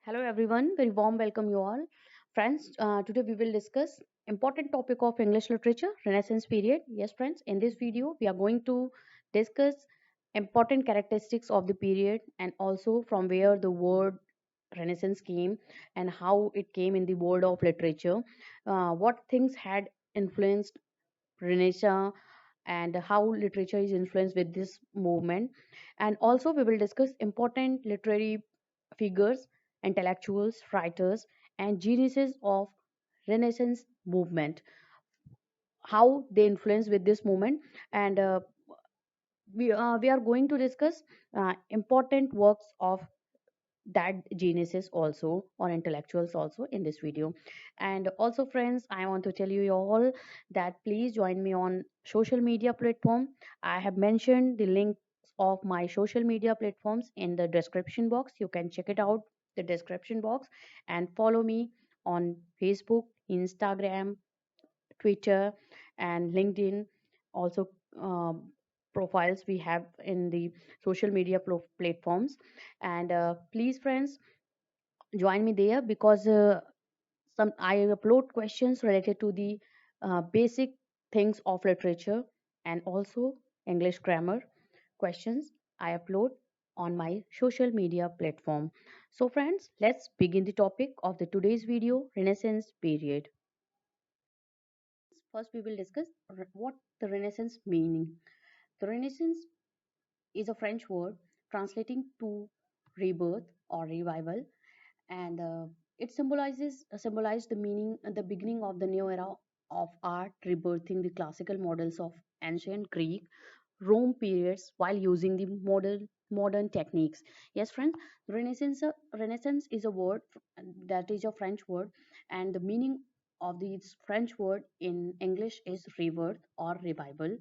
Hello everyone, very warm welcome you all. Friends, today we will discuss important topic of English literature, Renaissance period. Yes friends, in this video we are going to discuss important characteristics of the period and also from where the word Renaissance came and how it came in the world of literature, what things had influenced Renaissance and how literature is influenced with this movement. And also, we will discuss important literary figures, intellectuals, writers, and geniuses of Renaissance movement, how they influence with this movement. And we are going to discuss important works of that geniuses also or intellectuals also in this video. And also friends, I want to tell you all that please join me on social media platform. I have mentioned the links of my social media platforms in the description box. You can check it out, the description box, and follow me on Facebook, Instagram, Twitter, and LinkedIn. Also, profiles we have in the social media platforms. And please, friends, join me there because some I upload questions related to the basic things of literature and also English grammar questions I upload on my social media platform. So, friends, let's begin the topic of the today's video, Renaissance period. First, we will discuss what the Renaissance meaning. The Renaissance is a French word translating to rebirth or revival, and it symbolized the meaning the beginning of the new era of art, rebirthing the classical models of ancient Greek, Rome periods while using the modern techniques. Yes, friends, Renaissance is a word that is a French word, and the meaning of this French word in English is rebirth or revival,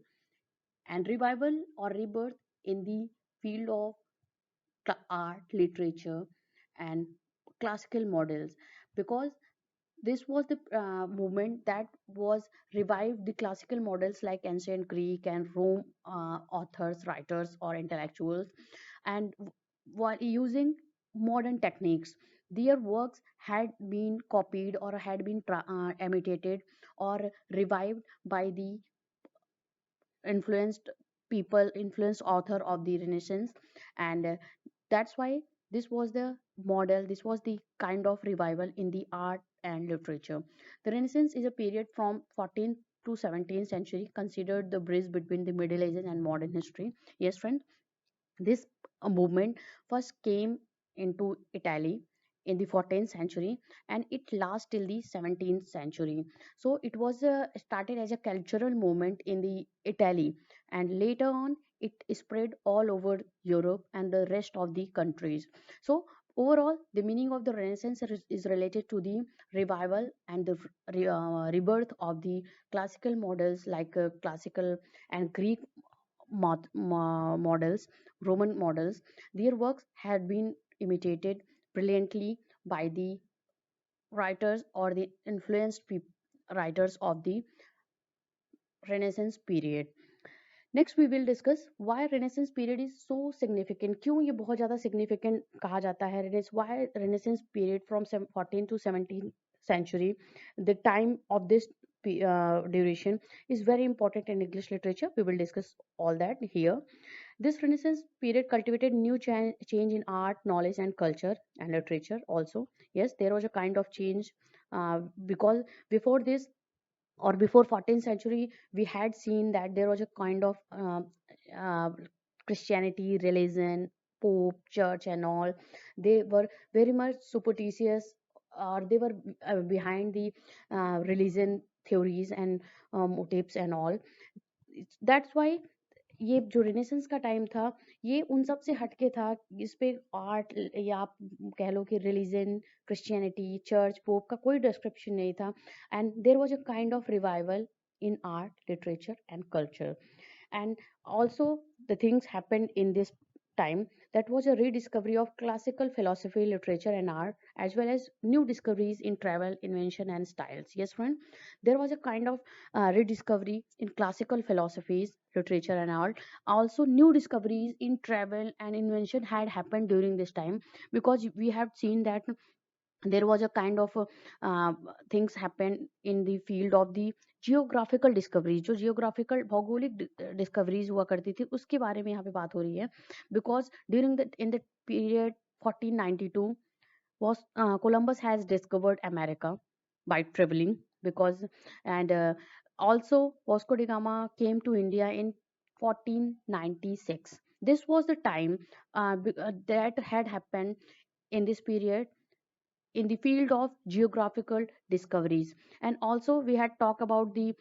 and revival or rebirth in the field of art, literature, and classical models, because this was the movement that was revived the classical models like ancient Greek and Rome authors, writers, or intellectuals, and while using modern techniques. Their works had been copied or had been imitated or revived by the influenced influenced author of the Renaissance, and that's why this was the model, this was the kind of revival in the art and literature. The Renaissance is a period from 14th to 17th century, considered the bridge between the Middle Ages and modern history. Yes, friend, this movement first came into Italy in the 14th century and it lasted till the 17th century. So it was started as a cultural movement in the Italy, and later on it spread all over Europe and the rest of the countries. So overall, the meaning of the Renaissance is related to the revival and the rebirth of the classical models like classical and Greek models, Roman models. Their works had been imitated brilliantly by the writers or the influenced writers of the Renaissance period. Next we will discuss why Renaissance period is so significant, क्यों ये बहुत ज़्यादा significant कहा जाता है. Why Renaissance period from 14 to 17 century, the time of this duration is very important in English literature. We will discuss all that here. This Renaissance period cultivated new change in art, knowledge, and culture and literature also. Yes, there was a kind of change because before this or before 14th century we had seen that there was a kind of uh, Christianity, religion, pope, church, and all. They were very much superstitious, or they were behind the religion theories and motives and all. That's why ये जो renaissance का time था ये उन सब से हटके था. इस पे आर्ट या आप कह लो कि रिलीजन, क्रिश्चियनिटी, चर्च, पोप का कोई डिस्क्रिप्शन नहीं था. And there was a kind of revival in art, literature, and culture. And also the things happened in this time, that was a rediscovery of classical philosophy, literature, and art, as well as new discoveries in travel, invention, and styles. Yes, friend, there was a kind of rediscovery in classical philosophies, literature, and art. Also, new discoveries in travel and invention had happened during this time, because we have seen that there was a kind of uh, things happen in the field of the geographical discoveries, जो geographical भौगोलिक discoveries हुआ करती थी, उसके बारे में यहाँ पे बात हो रही है. Because during the in the period 1492 was Columbus has discovered America by traveling, because and also Vasco da Gama came to India in 1496. This was the time that had happened in this period in the field of geographical discoveries. And also we had talked about the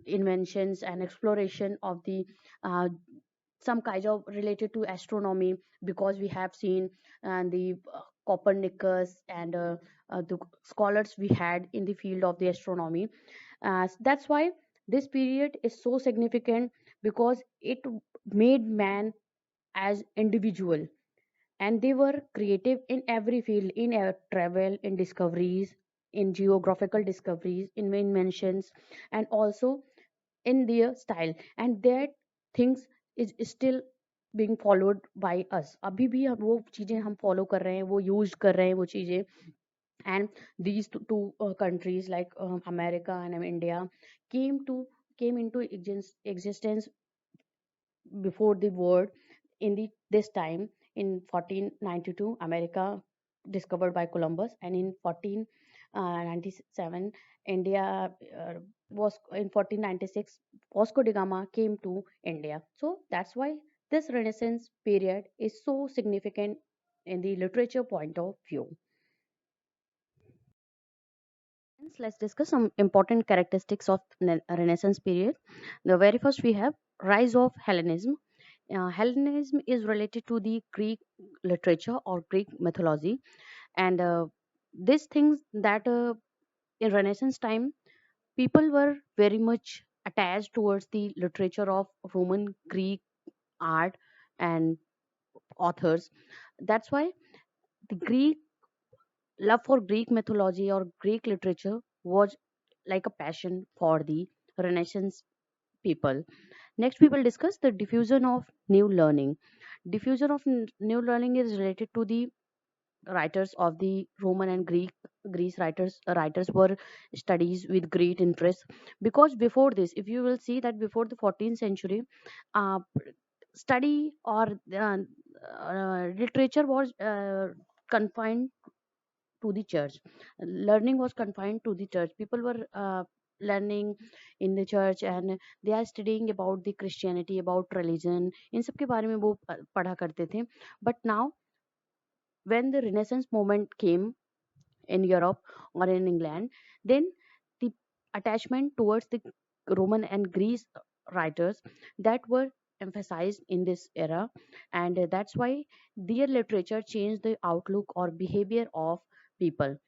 inventions and exploration of the uh, some kinds of related to astronomy, because we have seen the Copernicus and the scholars we had in the field of the astronomy. That's why this period is so significant, because it made man as individual, and they were creative in every field, in travel, in discoveries, in geographical discoveries, in inventions, and also in their style. And that things is still being followed by us. अभी भी हम वो चीजें हम follow कर रहे हैं, वो use कर रहे हैं वो चीजें. And these two countries like America and India came to came into existence before the war. In this time, in 1492 America discovered by Columbus, and in 1497 India was in 1496 Vasco da Gama came to India. So that's why this Renaissance period is so significant in the literature point of view. Let's discuss some important characteristics of Renaissance period. The very first we have rise of Hellenism. Hellenism is related to the Greek literature or Greek mythology, and these things that in Renaissance time people were very much attached towards the literature of Roman, Greek art and authors. That's why the Greek love for Greek mythology or Greek literature was like a passion for the Renaissance people. Next, we will discuss the diffusion of new learning. Diffusion of new learning is related to the writers of the Roman and Greece writers were studies with great interest, because before this, if you will see that before the 14th century, uh, study or literature was confined to the church. Learning was confined to the church. People were learning in the church, and they are studying about the Christianity, about religion, इन सब के बारे में वो पढ़ा करते थे. But now when the Renaissance movement came in Europe or in England, then the attachment towards the Roman and Greece writers that were emphasized in this era, and that's why their literature changed the outlook or behavior of people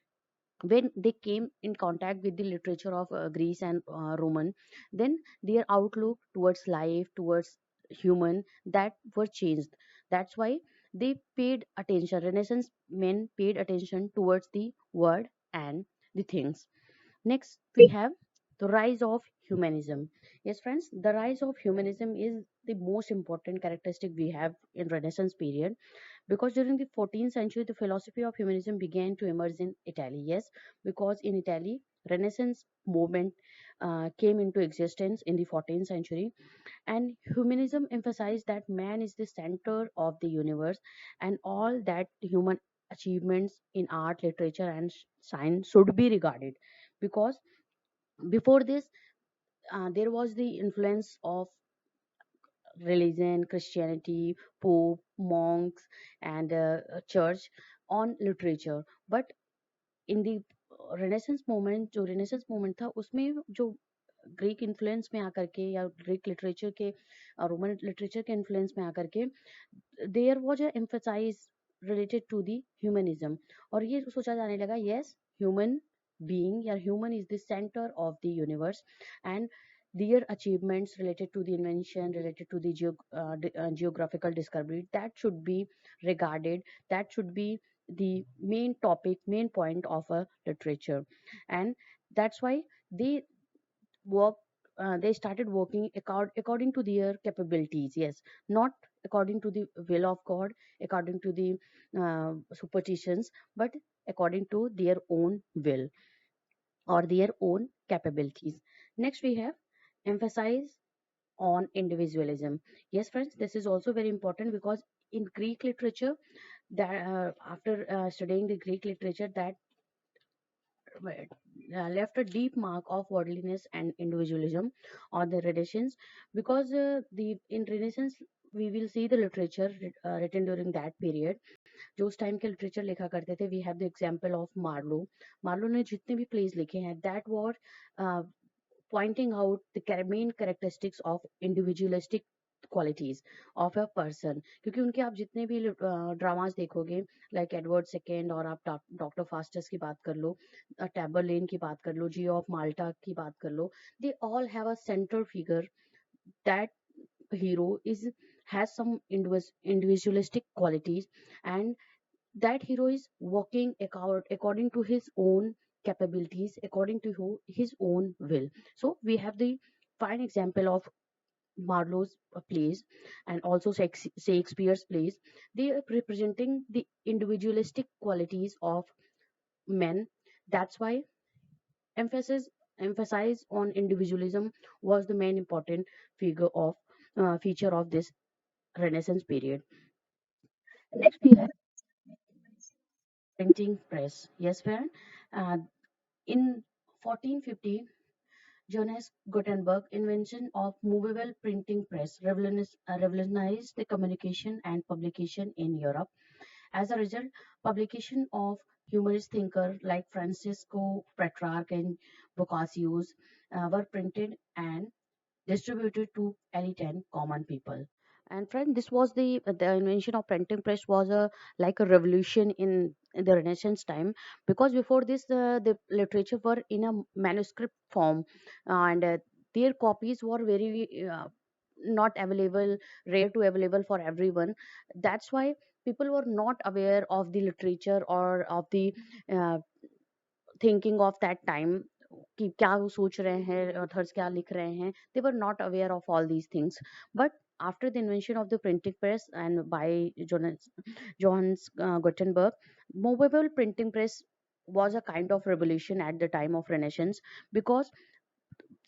when they came in contact with the literature of Greece and Roman. Then their outlook towards life, towards human, that were changed. That's why they paid attention. Renaissance men paid attention towards the word and the things. Next, we have the rise of humanism. Yes, friends, the rise of humanism is the most important characteristic we have in Renaissance period, because during the 14th century the philosophy of humanism began to emerge in Italy. Yes, because in Italy Renaissance movement came into existence in the 14th century, and humanism emphasized that man is the center of the universe, and all that human achievements in art, literature, and science should be regarded. Because before this, there was the influence of religion, Christianity, Pope, monks, and church on literature. But in the Renaissance movement, जो Renaissance movement था उसमें जो Greek influence में आकर के या Greek literature के Roman literature के इन्फ्लुएंस में आकर के there was a emphasize related to the humanism. और ये सोचा जाने लगा, यस, ह्यूमन बीइंग या human is the centre of the universe, and their achievements related to the invention, related to the geographical discovery, that should be regarded, that should be the main topic, main point of a literature. And that's why they work, they started working according to their capabilities, yes, not according to the will of God, according to the superstitions, but according to their own will or their own capabilities. Next we have emphasize on individualism. Yes friends, this is also very important because in Greek literature, that after studying the Greek literature, that left a deep mark of worldliness and individualism on the Renaissance, because the in Renaissance we will see the literature written during that period, जो उस time के literature लिखा करते थे. We have the example of Marlowe. Marlowe ने जितने भी plays लिखे हैं, that were pointing out the main characteristics of individualistic qualities of a person. क्योंकि उनके आप जितने भी ड्रामास देखोगे, लाइक एडवर्ड सेकेंड, और आप डॉक्टर फास्टस की बात कर लो, टैबरलेन की बात कर लो, जी ऑफ माल्टा की बात कर लो, they all have a central figure. That hero is has some individualistic qualities, and that hero is working according to his own capabilities, according to his own will. So we have the fine example of Marlowe's plays, and also Shakespeare's plays. They are representing the individualistic qualities of men. That's why emphasis emphasize on individualism was the main important feature of this Renaissance period. Next we have printing press. Yes, friend. Uh, in 1450, Johannes Gutenberg invention of movable printing press revolutionized the communication and publication in Europe. As a result, publication of humanist thinkers like Francisco Petrarch and Boccaccio were printed and distributed to elite and common people. And friend, this was the invention of printing press was a like a revolution in the Renaissance time, because before this the literature were in a manuscript form, and their copies were very not available, rare to available for everyone. That's why people were not aware of the literature or of the uh, thinking of that time, कि क्या वो सोच रहे हैं, authors क्या लिख रहे हैं. They were not aware of all these things. But after the invention of the printing press and by Johannes Gutenberg, movable printing press was a kind of revolution at the time of Renaissance, because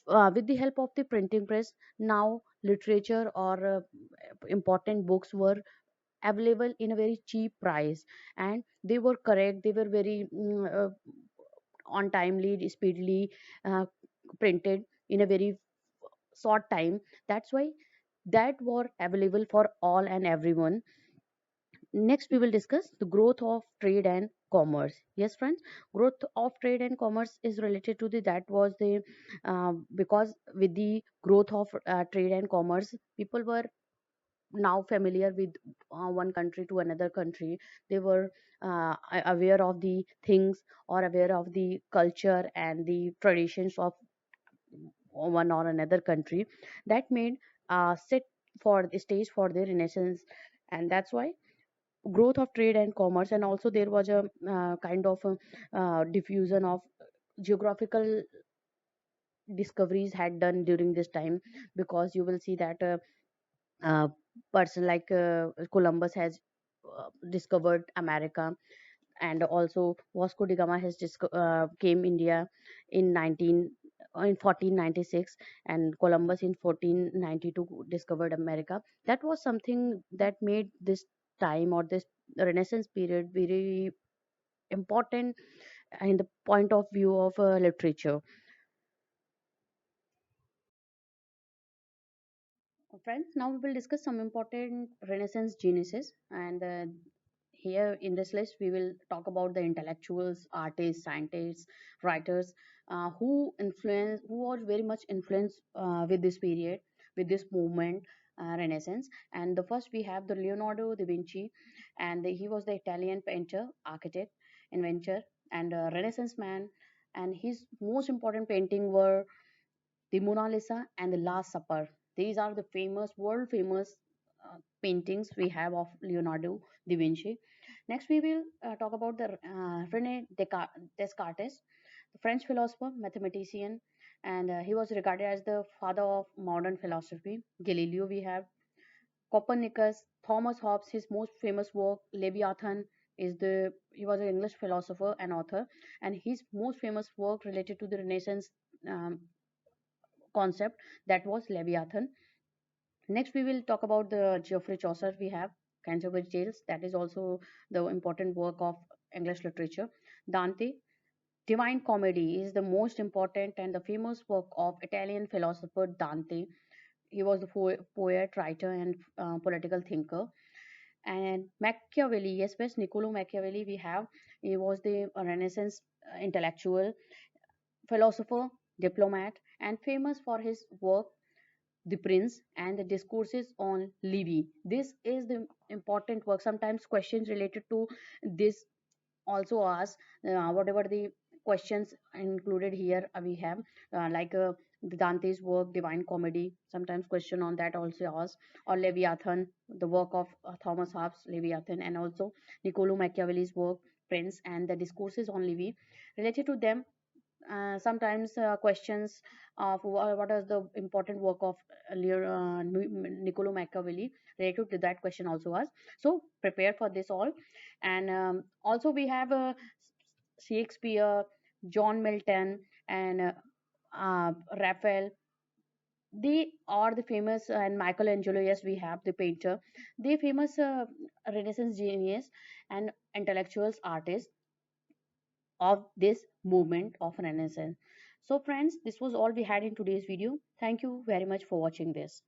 with the help of the printing press, now literature or important books were available in a very cheap price, and they were correct, they were very on timely, speedily printed in a very short time. That's why that were available for all and everyone. Next we will discuss the growth of trade and commerce. Yes friends, growth of trade and commerce is related to the that was the because with the growth of trade and commerce, people were now familiar with one country to another country. They were aware of the things or aware of the culture and the traditions of one or another country. That made set for the stage for the Renaissance. And that's why growth of trade and commerce, and also there was a kind of diffusion of geographical discoveries had done during this time, because you will see that uh, person like Columbus has discovered America, and also Vasco da Gama has came India in 1496, and Columbus in 1492 discovered America. That was something that made this time or this Renaissance period very important in the point of view of literature. Friends, now we will discuss some important Renaissance geniuses, and here in this list we will talk about the intellectuals, artists, scientists, writers who are very much influenced with this period, with this movement, Renaissance. And the first we have the Leonardo da Vinci, and he was the Italian painter, architect, inventor, and Renaissance man. And his most important painting were the Mona Lisa, and the Last Supper. These are the famous, world famous paintings we have of Leonardo da Vinci. Next, we will talk about the Descartes, the French philosopher, mathematician, and he was regarded as the father of modern philosophy. Galileo, we have Copernicus, Thomas Hobbes, his most famous work, Leviathan, he was an English philosopher and author, and his most famous work related to the Renaissance um, concept, that was Leviathan. Next, we will talk about the Geoffrey Chaucer. We have Canterbury Tales. That is also the important work of English literature. Dante, Divine Comedy is the most important and the famous work of Italian philosopher Dante. He was a poet, writer, and political thinker. And Machiavelli, yes, Niccolo Machiavelli, we have. He was the Renaissance intellectual, philosopher, diplomat, and famous for his work the Prince and the discourses on Livy. This is the important work. Sometimes questions related to this also ask whatever the questions included here we have like the Dante's work, Divine Comedy. Sometimes question on that also asked, or Leviathan, the work of Thomas Hobbes, Leviathan, and also Niccolo Machiavelli's work, Prince, and the discourses on Livy. Related to them, sometimes questions of what is the important work of Niccolo Machiavelli, related to that question also asked. So prepare for this all. And also we have Shakespeare, John Milton, and Raphael. They are the famous, and Michelangelo, yes, we have the painter. They famous Renaissance genius and intellectuals artists of this movement of Renaissance. So, friends, this was all we had in today's video. Thank you very much for watching this.